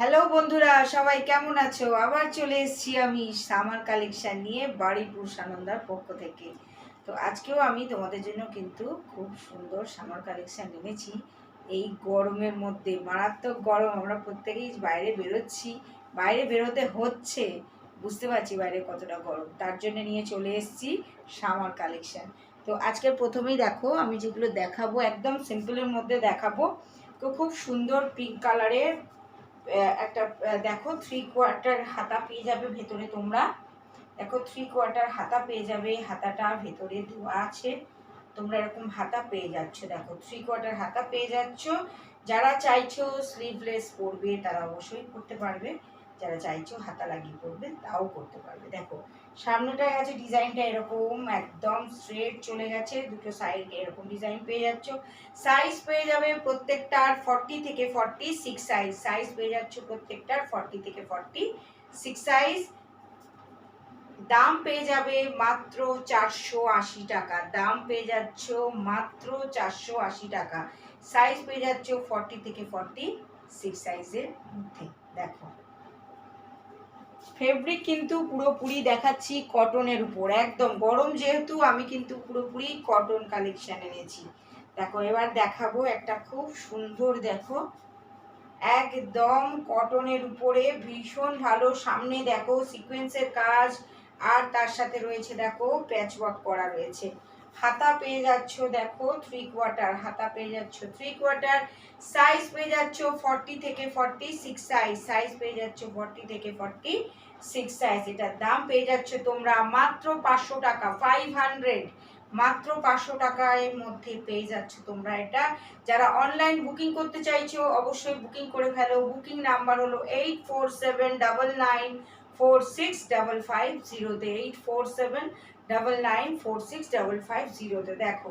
Hello বন্ধুরা, সবাই কেমন আছো? আবার চলে এসেছি আমি সামার কালেকশন নিয়ে বাড়িপুর সানন্দার পক্ষ থেকে। তো আজকেও আমি তোমাদের জন্য কিন্তু খুব সুন্দর সামার কালেকশন এনেছি। এই গরমের মধ্যে মারাত্মক গরম, আমরা প্রত্যেকেই বাইরে বেরোচ্ছি, বাইরে বেরোতে হচ্ছে, বুঝতে পারছি বাইরে কতটা গরম, তার জন্য নিয়ে চলে এসেছি সামার কালেকশন। তো আজকের প্রথমেই দেখো আমি যেগুলো দেখাবো একদম সিম্পলের মধ্যে দেখাবো। তো খুব সুন্দর পিঙ্ক কালারের একটা দেখো 3/4 হাতা পেয়ে যাবে ভেতরে। তোমরা দেখো 3/4 হাতা পেয়ে যাবে, হাতাটা ভেতরে দেওয়া আছে, তোমরা এরকম হাতা পেয়ে যাচ্ছ। দেখো 3/4 হাতা পেয়ে যাচ্ছ। যারা চাইছো স্লিভলেস পরবে তারা অবশ্যই করতে পারবে, যারা চাইছো হাতা লাগিয়ে পরবে তাও করতে পারবে। দেখো সামনেটায় আছে ডিজাইনটা এরকম একদম স্ট্রেট চলে গেছে, দুটো সাইড এরকম ডিজাইন পেয়ে যাচ্ছ। সাইজ পেয়ে যাবে প্রত্যেকটার 40 থেকে 46 সাইজ, সাইজ পেয়ে যাচ্ছ প্রত্যেকটার 40 থেকে 46 সাইজ। দাম পেয়ে যাবে মাত্র 480 টাকা, দাম পেয়ে যাচ্ছ মাত্র 480 টাকা। সাইজ পেয়ে যাচ্ছ 40 থেকে 46 সাইজের মধ্যে। দেখো ফেব্রিক কিন্তু পুরোপুরি দেখাচ্ছি কটনের উপর, একদম গরম যেহেতু আমি কিন্তু পুরোপুরি কটন কালেকশন এনেছি। দেখো এবার দেখাবো একটা খুব সুন্দর, দেখো একদম কটনের উপরে ভীষণ ভালো, সামনে দেখো সিকোয়েন্সের কাজ আর তার সাথে রয়েছে দেখো প্যাচওয়ার্ক করা রয়েছে। হাতা পেয়ে যাচ্ছ দেখো 3/4 হাতা পেয়ে যাচ্ছ 3/4। সাইজ পেয়ে যাচ্ছ 40 থেকে 46 সাইজ, সাইজ পেয়ে যাচ্ছ 40 থেকে 46 সাইজ। এটার দাম পেয়ে যাচ্ছ তোমরা মাত্র 500 টাকা, 500, মাত্র 500 টাকার মধ্যে পেয়ে যাচ্ছ তোমরা এটা। যারা অনলাইন বুকিং করতে চাইছো অবশ্যই বুকিং করে ফেলো। বুকিং নাম্বার হলো 8479946550 8479946550। দেখো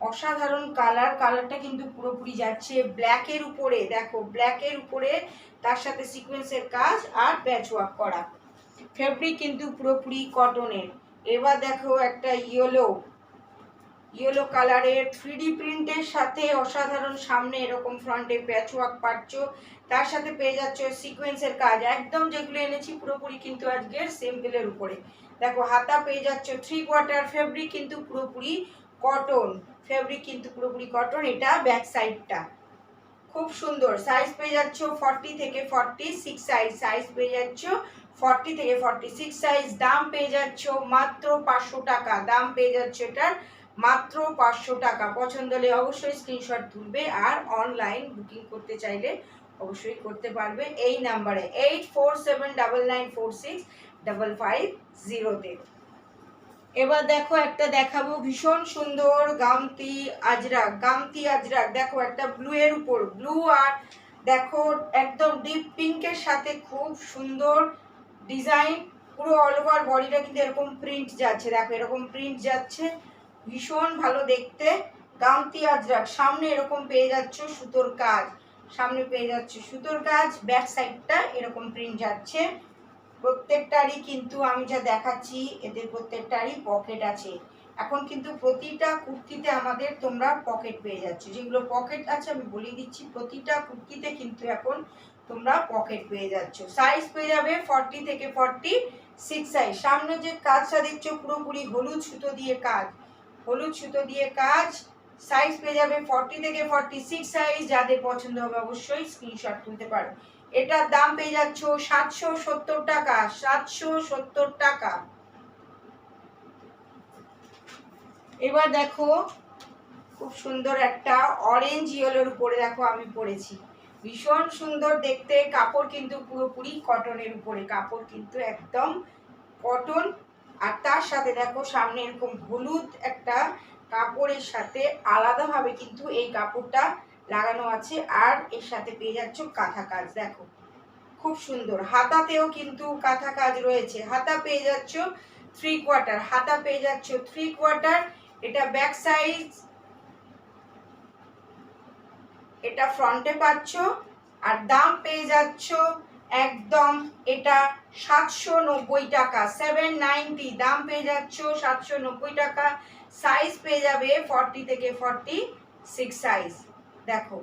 অসাধারণ কালার, কালারটা কিন্তু পুরোপুরি যাচ্ছে ব্ল্যাকের উপরে। দেখো ব্ল্যাকের উপরে তার সাথে সিকোয়েন্সের কাজ আর প্যাচওয়ার্ক করা, ফেব্রিক কিন্তু পুরোপুরি কটনের। এবার দেখো একটা ইয়েলো কালারের 3D প্রিন্টের সাথে অসাধারণ, সামনে এরকম ফ্রন্টে প্যাচওয়ার্ক পাচ্ছ, তার সাথে পেয়ে যাচ্ছ সিকোয়েন্সের কাজ। একদম যেগুলো এনেছি পুরোপুরি কিন্তু আজকের সিম্পলের উপরে। দেখো হাতা পেয়ে যাচ্ছ 3/4, ফেব্রিক কিন্তু পুরোপুরি কটন, ফেব্রিক কিন্তু পুরোপুরি কটন। এটা ব্যাক সাইডটা খুব সুন্দর। সাইজ পেয়ে যাচ্ছ 40 থেকে 46 সাইজ, সাইজ পেয়ে যাচ্ছ 40 থেকে 46 সাইজ। দাম পেয়ে যাচ্ছ মাত্র 500 টাকা, দাম পেয়ে যাচ্ছ এটার মাত্র 500 টাকা। পছন্দ হলে অবশ্যই স্ক্রিনশট তুলবে, আর অনলাইন বুকিং করতে চাইলে অবশ্যই করতে পারবে এই নাম্বারে 8479946550 তে। এবার দেখো একটা দেখাবো ভীষণ সুন্দর গামতি আজরাক, গামতি আজরাক। দেখো একটা ব্লু এর উপর ব্লু, আর দেখো একদম ডিপ পিঙ্কের সাথে খুব সুন্দর ডিজাইন, পুরো অল ওভার বডিটা কিন্তু এরকম প্রিন্ট যাচ্ছে। দেখো এরকম প্রিন্ট যাচ্ছে, ভীষণ ভালো দেখতে। গামতি আজরাক, সামনে এরকম পেয়ে যাচ্ছ সুতোর কাজ, সামনে পেয়ে যাচ্ছে সুতোর কাজ, ব্যাক সাইডটা এরকম প্রিন্ট যাচ্ছে। প্রত্যেকটারই কিন্তু আমি যা দেখাচ্ছি এদের প্রত্যেকটারই পকেট আছে। এখন কিন্তু প্রতিটা কুর্তিতে আমাদের তোমরা পকেট পেয়ে যাচ্ছ, যেগুলো পকেট আছে আমি বলে দিচ্ছি, প্রতিটা কুর্তিতে কিন্তু এখন তোমরা পকেট পেয়ে যাচ্ছ। সাইজ পেয়ে যাবে 40 থেকে 46 সাইজ। সামনে যে কাজটা দেখছো পুরোপুরি হলুদ সুতো দিয়ে কাজ, হলুদ সুতো দিয়ে কাজ। সাইজ পেয়ে যাবে 40 থেকে 46 সাইজ। যাদের পছন্দ হবে অবশ্যই স্ক্রিনশট তুলতে পারো। এটার দাম পেয়ে যাচ্ছ 770 টাকা, 770 টাকা। এবার দেখো খুব সুন্দর একটা অরেঞ্জ ইয়েলোর উপরে দেখো আমি পরেছি, ভীষণ সুন্দর দেখতে। কাপড় কিন্তু পুরোপুরি কটনের উপরে, কাপড় কিন্তু একদম কটন। আর তার সাথে দেখো সামনে এরকম হলুদ একটা কাপড়ের সাথে আলাদাভাবে কিন্তু এই কাপড়টা লাগানো আছে, আর এর সাথে পেয়ে যাচ্ছ কাঁথা কাজ। দেখো খুব সুন্দর, হাতাতেও কিন্তু কাঁথা কাজ রয়েছে। হাতা পেয়ে যাচ্ছ 3/4, হাতা পেয়ে যাচ্ছ 3/4। এটা ব্যাক সাইজ, এটা ফ্রন্টে পাচ্ছ। আর দাম পেয়ে যাচ্ছ একদম এটা 790 টাকা, 790, দাম পেয়ে যাচ্ছ 790 টাকা। সাইজ পেয়ে যাবে 40 থেকে 46 সাইজ। দেখো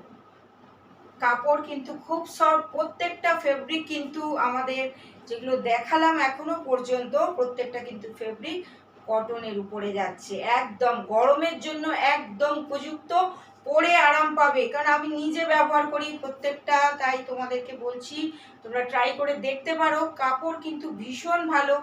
কাপড় কিন্তু খুব সফট, প্রত্যেকটা ফেব্রিক কিন্তু আমাদের যেগুলো দেখালাম এখনো পর্যন্ত প্রত্যেকটা কিন্তু ফেব্রিক কটনের উপরে যাচ্ছে, একদম গরমের জন্য একদম উপযুক্ত, পরে আরাম পাবে। কারণ আমি নিজে ব্যবহার করি প্রত্যেকটা, তাই তোমাদেরকে বলছি তোমরা ট্রাই করে দেখতে পারো। কাপড় কিন্তু ভীষণ ভালো,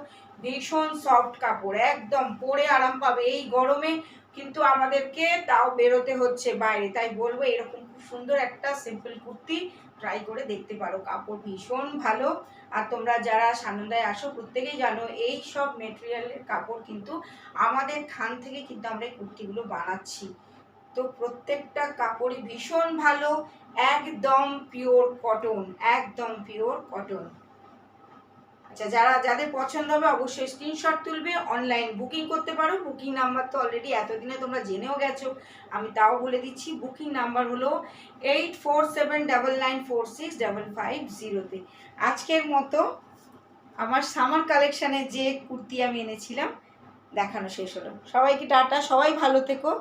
ভীষণ সফট কাপড়, একদম পরে আরাম পাবে। এই গরমে কিন্তু আমাদেরকে তাও বেরোতে হচ্ছে বাইরে, তাই বলবো এরকম খুব সুন্দর একটা সিম্পল কুর্তি ট্রাই করে দেখতে পারো। কাপড় ভীষণ ভালো। আর তোমরা যারা সানন্দায় আসো প্রত্যেকেই জানো এই সব মেটেরিয়ালের কাপড় কিন্তু আমাদের থান থেকে কিন্তু আমরা এই কুর্তিগুলো বানাচ্ছি। তো প্রত্যেকটা কাপড়ই ভীষণ ভালো, একদম পিওর কটন, একদম পিওর কটন। আচ্ছা, যাদের পছন্দ হবে অবশ্যই স্ক্রিনশট তুলবে, অনলাইন বুকিং করতে পারো। বুকিং নাম্বার তো অলরেডি এতদিনে তোমরা জেনেও গেছো, আমি তাও বলে দিচ্ছি। বুকিং নাম্বার হলো 8479946550। আজকের মতো আমার সামার কালেকশানে যে কুর্তি আমি এনেছিলাম দেখানো শেষ হলো। সবাইকে টাটা, সবাই ভালো থেকো।